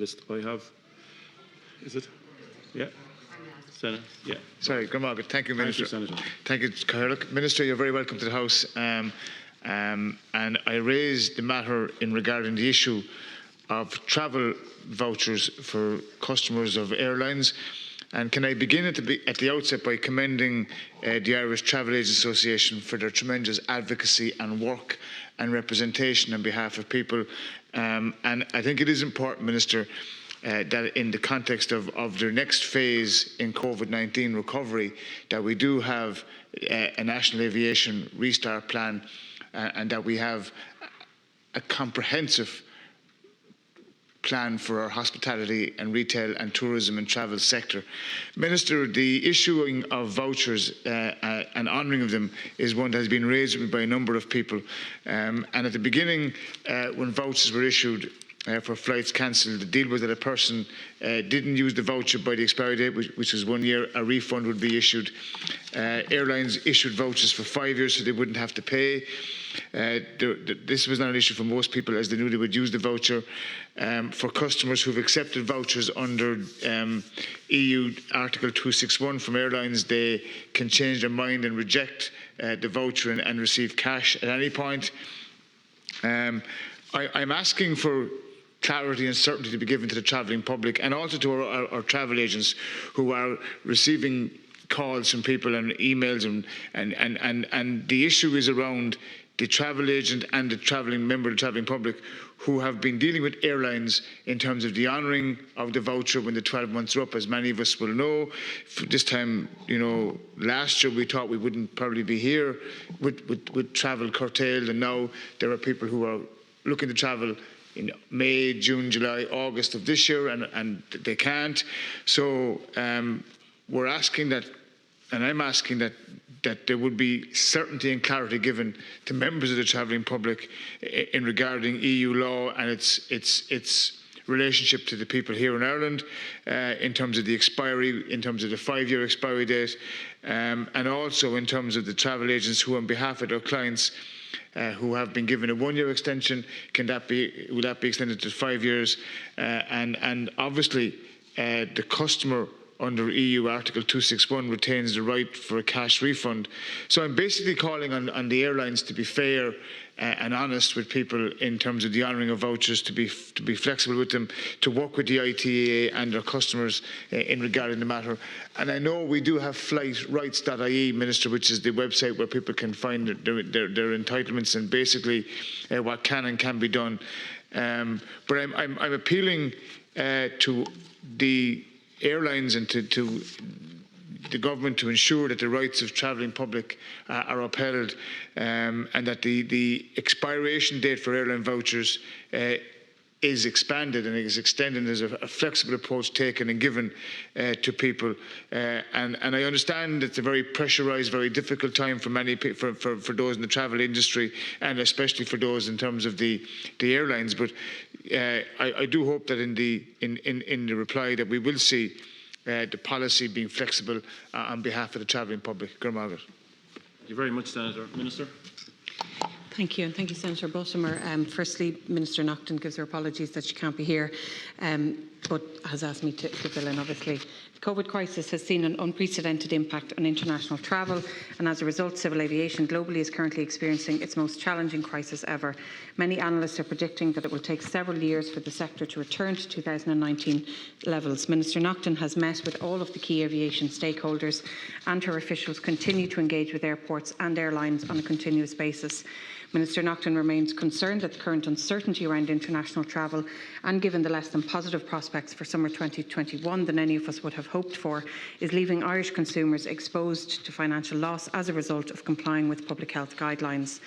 list I have. Is it? Yeah. Senator. Yeah. Sorry, Grandma. Thank you, Minister. Thank you, Senator. Thank you, Carlock. Minister, you're very welcome to the House. And I raised the matter in regarding the issue of travel vouchers for customers of airlines. And can I begin at the outset by commending the Irish Travel Agents Association for their tremendous advocacy and work and representation on behalf of people. And I think it is important, Minister, that in the context of their next phase in COVID-19 recovery, that we do have a national aviation restart plan and that we have a comprehensive plan for our hospitality and retail and tourism and travel sector. Minister, the issuing of vouchers and honouring of them is one that has been raised with me by a number of people. And at the beginning, when vouchers were issued for flights cancelled, the deal was that a person didn't use the voucher by the expiry date, which was 1 year, a refund would be issued. Airlines issued vouchers for 5 years so they wouldn't have to pay. This was not an issue for most people as they knew they would use the voucher. For customers who've accepted vouchers under EU Article 261 from airlines, they can change their mind and reject the voucher and receive cash at any point. I'm asking for clarity and certainty to be given to the travelling public and also to our travel agents who are receiving calls from people and emails and the issue is around the travel agent and the travelling member of the travelling public who have been dealing with airlines in terms of the honouring of the voucher when the 12 months are up, as many of us will know. This time, last year we thought we wouldn't probably be here with travel curtailed, and now there are people who are looking to travel in May, June, July, August of this year, and they can't. So we're asking that, and I'm asking that there would be certainty and clarity given to members of the travelling public in regarding EU law and its relationship to the people here in Ireland in terms of the expiry, in terms of the 5-year expiry date, and also in terms of the travel agents who, on behalf of their clients, who have been given a 1-year extension, will that be extended to 5 years? And obviously, the customer under EU Article 261 retains the right for a cash refund. So I'm basically calling on the airlines to be fair and honest with people in terms of the honouring of vouchers, to be flexible with them, to work with the ITA and their customers in regarding the matter. And I know we do have flightrights.ie, Minister, which is the website where people can find their entitlements and basically what can and can be done. But I'm appealing to the airlines and to the government to ensure that the rights of travelling public are upheld and that the expiration date for airline vouchers is expanded and is extended. There's a flexible approach taken and given to people. And I understand it's a very pressurised, very difficult time for many for those in the travel industry and especially for those in terms of the airlines. But I do hope that in the reply that we will see the policy being flexible on behalf of the travelling public. Thank you very much, Senator. Minister. Thank you, and thank you, Senator Buttimer. Firstly, Minister Naughton gives her apologies that she can't be here, but has asked me to fill in, obviously. The COVID crisis has seen an unprecedented impact on international travel, and as a result, civil aviation globally is currently experiencing its most challenging crisis ever. Many analysts are predicting that it will take several years for the sector to return to 2019 levels. Minister Naughton has met with all of the key aviation stakeholders, and her officials continue to engage with airports and airlines on a continuous basis. Minister Naughton remains concerned that the current uncertainty around international travel, and given the less than positive prospects for summer 2021 than any of us would have hoped for, is leaving Irish consumers exposed to financial loss as a result of complying with public health guidelines.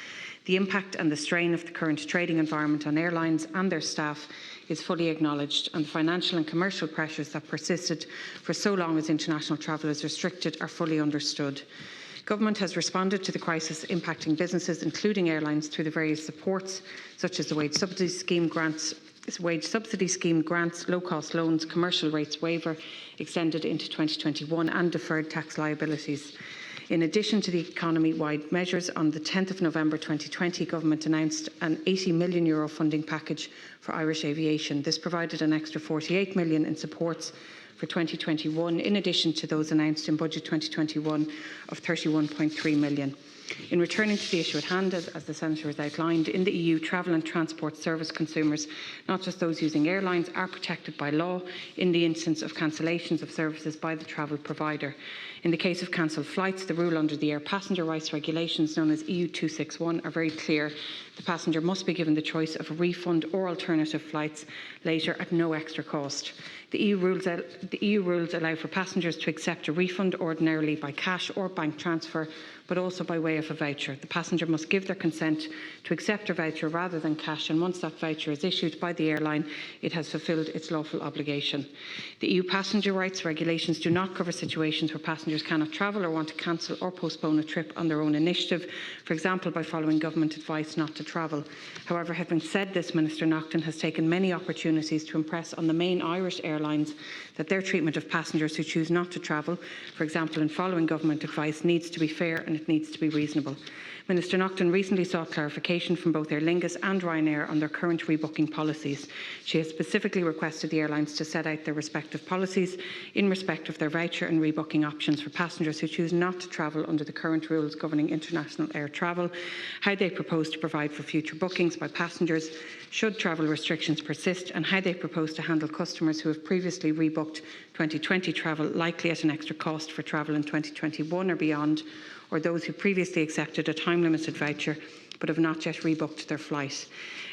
The impact and the strain of the current trading environment on airlines and their staff is fully acknowledged, and the financial and commercial pressures that persisted for so long as international travel is restricted are fully understood. Government has responded to the crisis impacting businesses, including airlines, through the various supports such as the wage subsidy scheme grants, low-cost loans, commercial rates waiver extended into 2021 and deferred tax liabilities. In addition to the economy-wide measures, on the 10th of November 2020, Government announced an €80 million funding package for Irish aviation. This provided an extra €48 million in supports for 2021, in addition to those announced in Budget 2021 of €31.3 million. In returning to the issue at hand, as the Senator has outlined, in the EU, travel and transport service consumers, not just those using airlines, are protected by law in the instance of cancellations of services by the travel provider. In the case of cancelled flights, the rule under the Air Passenger Rights Regulations, known as EU 261, are very clear. The passenger must be given the choice of a refund or alternative flights later at no extra cost. The EU rules allow for passengers to accept a refund ordinarily by cash or bank transfer, but also by way of a voucher. The passenger must give their consent to accept a voucher rather than cash, and once that voucher is issued by the airline, it has fulfilled its lawful obligation. The EU Passenger Rights Regulations do not cover situations where passengers cannot travel or want to cancel or postpone a trip on their own initiative, for example by following government advice not to travel. However, having said this, Minister Naughton has taken many opportunities to impress on the main Irish airlines that their treatment of passengers who choose not to travel, for example in following government advice, needs to be fair and it needs to be reasonable. Minister Naughton recently sought clarification from both Aer Lingus and Ryanair on their current rebooking policies. She has specifically requested the airlines to set out their respective policies in respect of their voucher and rebooking options for passengers who choose not to travel under the current rules governing international air travel, how they propose to provide for future bookings by passengers should travel restrictions persist, and how they propose to handle customers who have previously rebooked 2020 travel, likely at an extra cost for travel in 2021 or beyond, or those who previously accepted a time-limited voucher but have not yet rebooked their flight.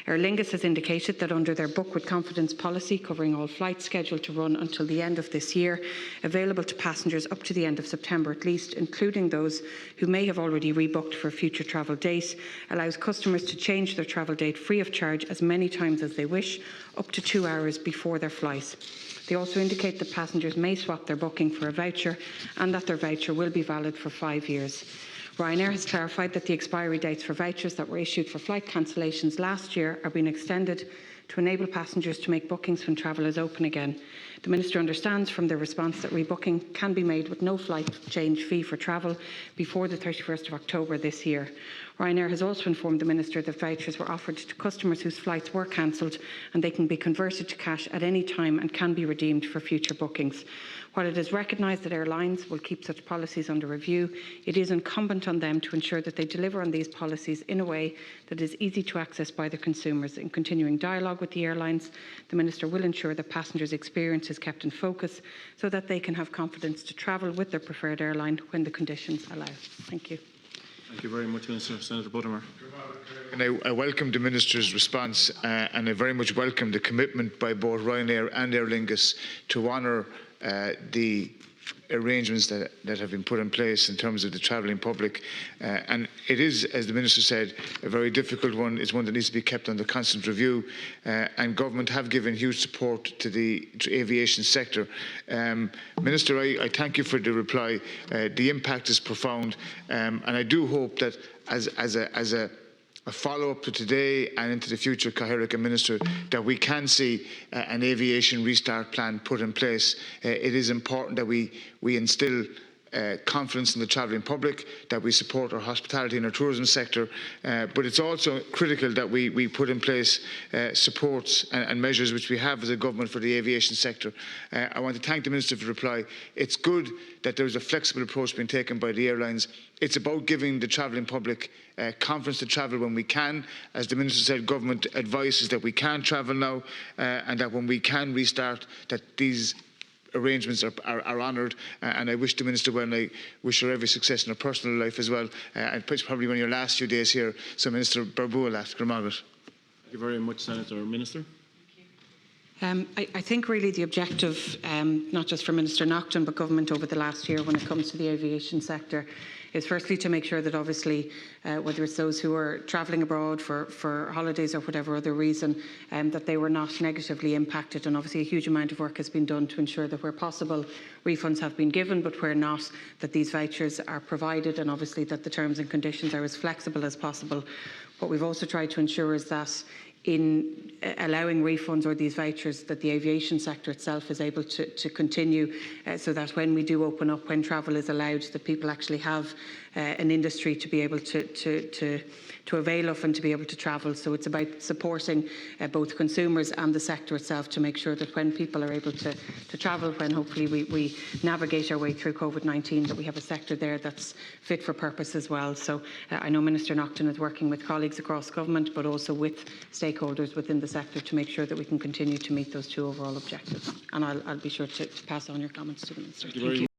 Aer Lingus has indicated that under their Book with Confidence policy, covering all flights scheduled to run until the end of this year, available to passengers up to the end of September at least, including those who may have already rebooked for a future travel date, allows customers to change their travel date free of charge as many times as they wish, up to 2 hours before their flight. They also indicate that passengers may swap their booking for a voucher and that their voucher will be valid for 5 years. Ryanair has clarified that the expiry dates for vouchers that were issued for flight cancellations last year are being extended to enable passengers to make bookings when travel is open again. The Minister understands from their response that rebooking can be made with no flight change fee for travel before the 31st of October this year. Ryanair has also informed the Minister that vouchers were offered to customers whose flights were cancelled and they can be converted to cash at any time and can be redeemed for future bookings. While it is recognised that airlines will keep such policies under review, it is incumbent on them to ensure that they deliver on these policies in a way that is easy to access by the consumers. In continuing dialogue with the airlines, the Minister will ensure that passengers' experience is kept in focus so that they can have confidence to travel with their preferred airline when the conditions allow. Thank you. Thank you very much, Minister. Senator Buttimer. And I welcome the Minister's response and I very much welcome the commitment by both Ryanair and Aer Lingus to honour the arrangements that have been put in place in terms of the travelling public. And it is, as the Minister said, a very difficult one. It's one that needs to be kept under constant review. And government have given huge support to the aviation sector. Minister, I thank you for the reply. The impact is profound. And I do hope that as a follow-up to today and into the future, Cathaoirleach and Minister, that we can see an aviation restart plan put in place. It is important that we instil confidence in the travelling public, that we support our hospitality and our tourism sector, but it's also critical that we put in place supports and measures which we have as a government for the aviation sector. I want to thank the Minister for the reply. It's good that there is a flexible approach being taken by the airlines. It's about giving the travelling public confidence to travel when we can. As the Minister said, government advice is that we can travel now and that when we can restart, that these arrangements are honoured, and I wish the Minister well, and I wish her every success in her personal life as well. And it's probably one of your last few days here, so Minister Barbu will ask her Margaret. Thank you very much, Senator. Minister. I think really the objective, not just for Minister Naughton but government over the last year when it comes to the aviation sector, is firstly to make sure that obviously whether it's those who are travelling abroad for holidays or whatever other reason, that they were not negatively impacted, and obviously a huge amount of work has been done to ensure that where possible refunds have been given, but where not, that these vouchers are provided, and obviously that the terms and conditions are as flexible as possible. What we've also tried to ensure is that in allowing refunds or these vouchers, that the aviation sector itself is able to continue, so that when we do open up, when travel is allowed, that people actually have an industry to be able to avail of and to be able to travel. So it's about supporting both consumers and the sector itself to make sure that when people are able to travel, when hopefully we navigate our way through COVID-19, that we have a sector there that's fit for purpose as well. So I know Minister Naughton is working with colleagues across government, but also with stakeholders within the sector to make sure that we can continue to meet those two overall objectives. And I'll be sure to pass on your comments to the Minister. Thank you.